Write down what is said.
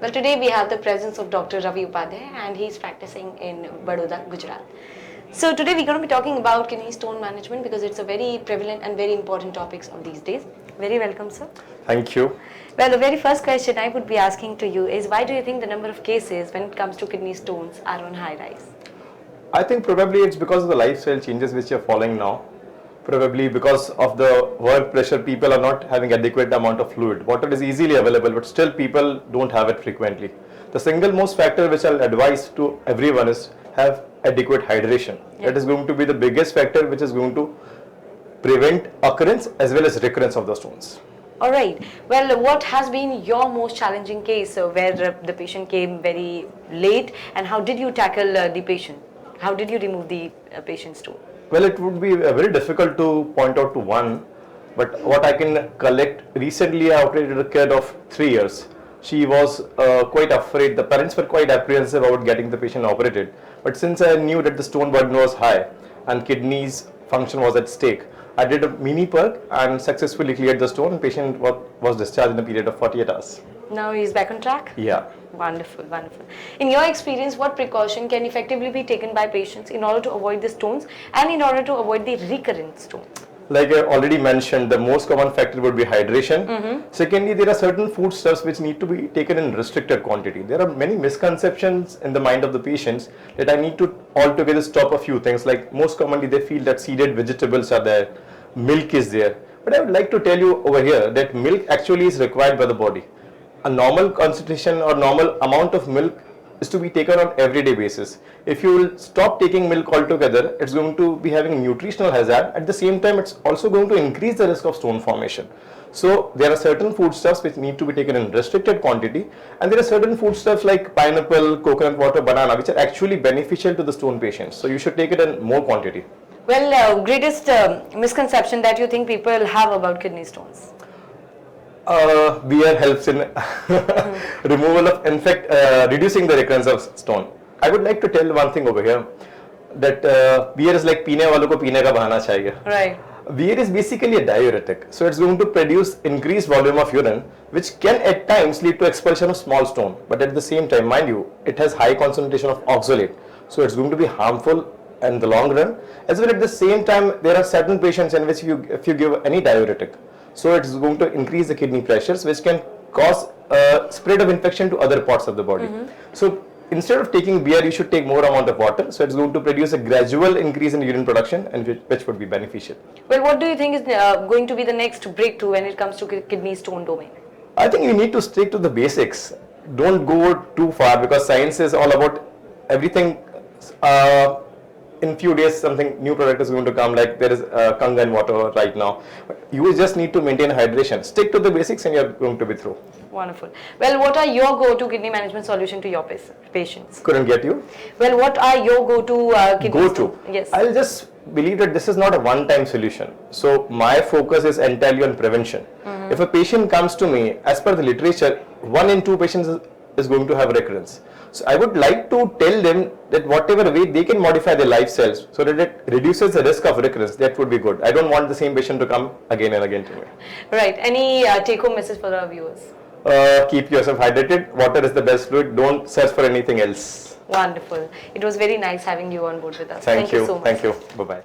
Well, today we have the presence of Dr. Ravi Upadhyay, and he's practicing in Baroda, Gujarat. So today we're going to be talking about kidney stone management because it's a very prevalent and very important topic of these days. Very welcome, sir. Thank you. Well, the very first question I would be asking to you is, why do you think the number of cases when it comes to kidney stones are on high rise? I think probably it's because of the lifestyle changes which you're following now. Probably because of the work pressure, people are not having adequate amount of fluid. Water is easily available, but still people don't have it frequently. The single most factor which I'll advise to everyone is have adequate hydration. Yeah. That is going to be the biggest factor which is going to prevent occurrence as well as recurrence of the stones. All right. Well, what has been your most challenging case where the patient came very late, and how did you tackle the patient? How did you remove the patient's stone? Well, it would be very difficult to point out to one, but what I can collect, recently I operated a kid of 3 years. She was quite afraid, the parents were quite apprehensive about getting the patient operated, but since I knew that the stone burden was high and kidneys function was at stake, I did a mini perk and successfully cleared the stone, and patient was discharged in a period of 48 hours. Now he's back on track? Yeah. Wonderful, wonderful. In your experience, what precaution can effectively be taken by patients in order to avoid the stones and in order to avoid the recurrent stones? Like I already mentioned, the most common factor would be hydration. Secondly, there are certain foodstuffs which need to be taken in restricted quantity. There are many misconceptions in the mind of the patients that I need to altogether stop a few things. Like most commonly they feel that seeded vegetables are there, milk is there. But I would like to tell you over here that milk actually is required by the body. A normal concentration or normal amount of milk is to be taken on everyday basis. If you will stop taking milk altogether, it's going to be having nutritional hazard. At the same time, it's also going to increase the risk of stone formation. So there are certain foodstuffs which need to be taken in restricted quantity, and there are certain foodstuffs like pineapple, coconut water, banana, which are actually beneficial to the stone patients. So you should take it in more quantity. Well, greatest misconception that you think people have about kidney stones? Beer helps in removal of, in fact, reducing the recurrence of stone. I would like to tell one thing over here, that beer is like पीने वालों को पीने का बहाना चाहिए. Right. Beer is basically a diuretic, so it's going to produce increased volume of urine, which can at times lead to expulsion of small stone. But at the same time, mind you, it has high concentration of oxalate, so it's going to be harmful in the long run. As well, at the same time, there are certain patients in which if you give any diuretic, so it's going to increase the kidney pressures, which can cause spread of infection to other parts of the body. So instead of taking beer, you should take more amount of water. So it's going to produce a gradual increase in urine production, and which would be beneficial. Well, what do you think is going to be the next breakthrough when it comes to kidney stone domain? I think you need to stick to the basics. Don't go too far, because science is all about everything. In few days something new product is going to come, like there is Kangen water right now. But you just need to maintain hydration. Stick to the basics and you're going to be through. Wonderful. Well, what are your go-to kidney management solution to your patients? Couldn't get you? Well, what are your go-to kidney Go-to? Yes. I'll just believe that this is not a one-time solution. So my focus is entirely on prevention. If a patient comes to me, as per the literature, 1 in 2 patients is going to have recurrence. So I would like to tell them that whatever way they can modify their lifestyles so that it reduces the risk of recurrence, that would be good. I don't want the same patient to come again and again to me. Right. Any take-home message for our viewers? Keep yourself hydrated. Water is the best fluid. Don't search for anything else. Wonderful. It was very nice having you on board with us. Thank you so much. Thank you. Bye-bye.